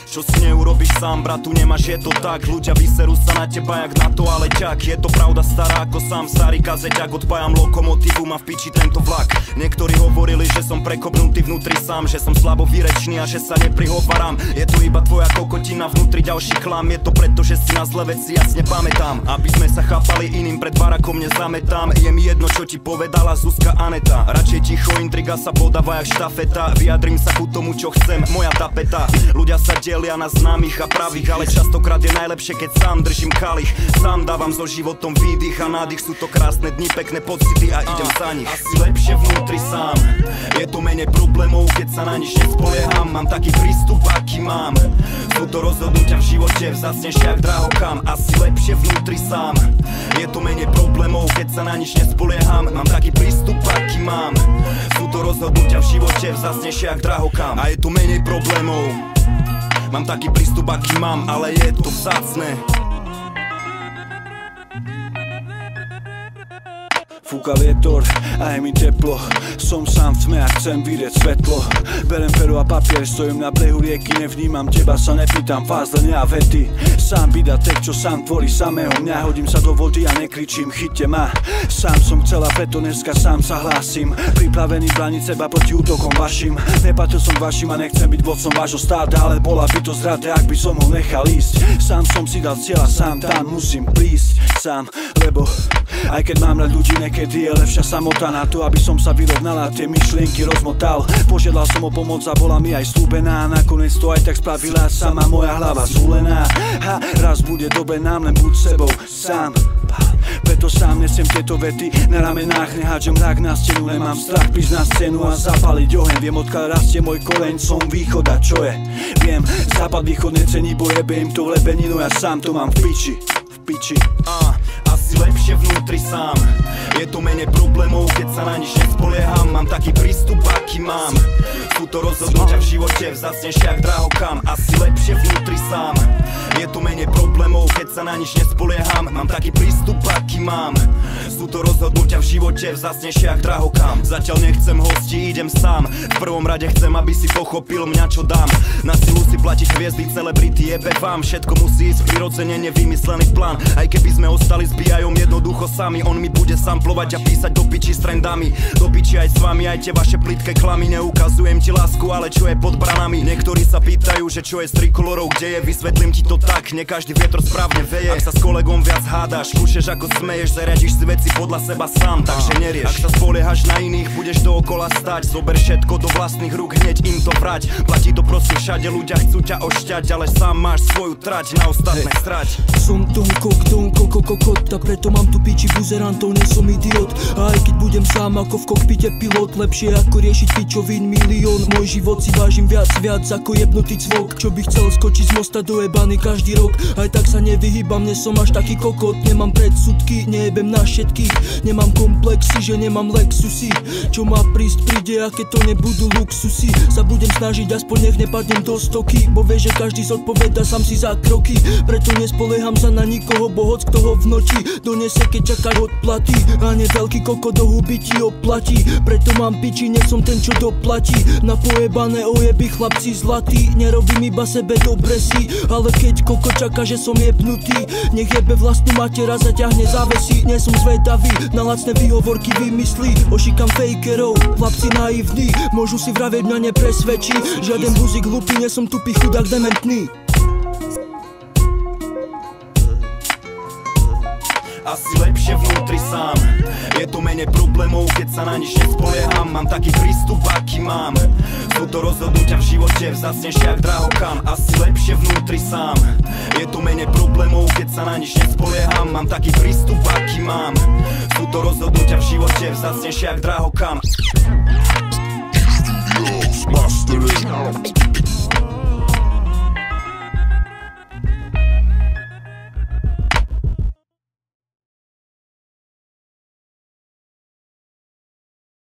čo si neurobiš sám, bratu, nemáš, je to tak. Ľudia vyserú sa na teba jak na toaleťak. Je to pravda stará ako sám starý kazeťak. Odpájam lokomotívu, má v piči tento vlak. Niektorí hovorili, že som prekopnutý vnútri sám, že som slabo výrečný a že sa neprihovarám. Je tu iba tvoja kokotina, vnútri ďalší klam. Je to preto, že si na zlé veci jasne pamätám. Aby sme sa chápali, iným pred barakom nezametám. Je mi jedno, čo ti povedala Zuzka Aneta. Radšej ticho, intriga sa podáva jak štafeta. Vyjadrím sa ku tomu, čo chcem, moja tapeta. Ľudia sa delia na známych a pravých, ale častokrát je najlepšie, keď sám držím kalich. Sám dávam so životom výdych a nádych. Sú to krásne dni, pekné pocity a idem za nich. Asi lepšie vnútri sám. Je to menej problémov, keď sa na nič nespolieham. Mám taký prístup, aký mám. Sú to rozhodnutia v živote, vzácnejšie jak drahokam. Asi lepšie vnútri sám. Je to menej problémov, keď sa na nič nespolieham. Mám taký prístup, aký mám. Sú to rozhodnutia v živote, vzácnejšie jak drahokam. A je tu menej problémov. Mám taký prístup, aký mám, ale je to vzácne. Fúka vietor a je mi teplo. Som sám v tme a chcem vidieť svetlo. Berem pero a papier, stojím na brehu rieky. Nevnímam teba, sa nepýtam fázlene a vety. Sám vydá tek, čo sám tvorí samého mňa. Hodím sa do vody a nekričím, chyťte ma. Sám som chcel a preto dneska sám sa hlásim. Pripravený brániť seba proti útokom vašim. Nepatril som k vašim a nechcem byť vodcom vášho stáda, ale bola by to zrada, ak by som ho nechal ísť. Sám som si dal cieľ a sám tam musím prísť. Sám, lebo aj keď mám rád ľudí, niekedy je lepšia samota na to, aby som sa vyrovnal a tie myšlienky rozmotal. Požiadal som o pomoc a bola mi aj slúbená. Nakoniec to aj tak spravila sama moja hlava zúlená. Raz bude dobre, nám len buď sebou sám. Preto sám nesiem tieto vety na ramenách. Nehádžem mrak na stenu, nemám strach prísť na scénu a zapaliť oheň. Viem, odkiaľ rastie môj koreň, som východ a čo je? Viem, západ východ necení, bo jebe im to v lebeninu. Ja sám to mám v piči. Asi lepšie vnútri sám. Je to menej problémov, keď sa na nič nespolieham. Mám taký prístup, aký mám. Sú to rozhodnutia v živote, vzácnejšie jak drahokam. Asi lepšie vnútri sám. Je to menej problémov, keď sa na nič nespolieham. Mám taký prístup, aký mám. Sú to rozhodnutia v živote, vzácnejšie jak drahokam. Zatiaľ nechcem hosti, idem sám. V prvom rade chcem, aby si pochopil mňa, čo dám. Na silu si platiť hviezdy, celebrity, jebe vám. Všetko musí ísť prirodzene, nevymyslený plán. Aj keby sme ostali s BIom jednoducho sami, on mi bude samplovať a písať do piči s trendami. Do piči aj s vami, aj tie vaše plitké klamy. Neukazujem ti lásku, ale čo je pod branami. Niektorí sa pýtajú, že čo je s trikolorou, kde je. Vysvetlím ti to tak, nie každý vietor správne veje. Ak sa s kolegom viac hádaš, kúšeš ako smeješ, zariadiš si veci podľa seba sám, takže nerieš. Ak sa spoliehaš na iných, budeš dookola stať. Zober všetko do vlastných rúk, hneď im to vrať. Platí to prosím všade, ľudia chcú ťa ošťať, ale sám máš svoju trať, na ostatné strať. Som kokota, preto mám tu piči buzerantov, nie som idiot. A aj keď budem sám ako v kokpite pilot, lepšie ako riešiť pičovín milión. Môj život si vážim viac ako jebnutý cvok, čo by chcel skočiť z mosta do ebany každý rok. Aj tak sa nevyhýbam, nie som až taký kokot. Nemám predsudky, nejebem na všetkých. Nemám komplexy, že nemám Lexusy. Čo má prísť, príde, a keď to nebudú luxusy. Sa budem snažiť, aspoň nech nepadnem do stoky, bo vie, že každý zodpoveda sám si za kroky. Preto nespolieham sa na nikoho, bo hoc kto ho v noči donese, keď čaká odplaty. A ne veľký koko do huby ti oplatí. Preto mám piči, nie som ten, čo doplatí. Na pojebané ojeby chlapci zlatí. Nerobím iba sebe dobre si, ale keď koko čaká, že som jebnutý, nech jebe vlastnú mater a zaťahne závesy. Nie som zvedavý na lacné výhovorky, vymyslí. Ošikam fakerov, chlapci naivní, môžu si vravieť, mňa nepresvedčí. Žiaden buzik hlupý, nie som tupý chudák dementný. Asi lepšie vnútri sám. Je to menej problémov, keď sa na nič nespolieham. Mám taký prístup, aký mám. Sú to rozhodnutia v živote, vzácnejšie jak drahokam. Asi lepšie vnútri sám. Je to menej problémov, keď sa na nič nespolieham. Mám taký prístup, aký mám. Sú to rozhodnutia v živote, vzácnejšie jak drahokam.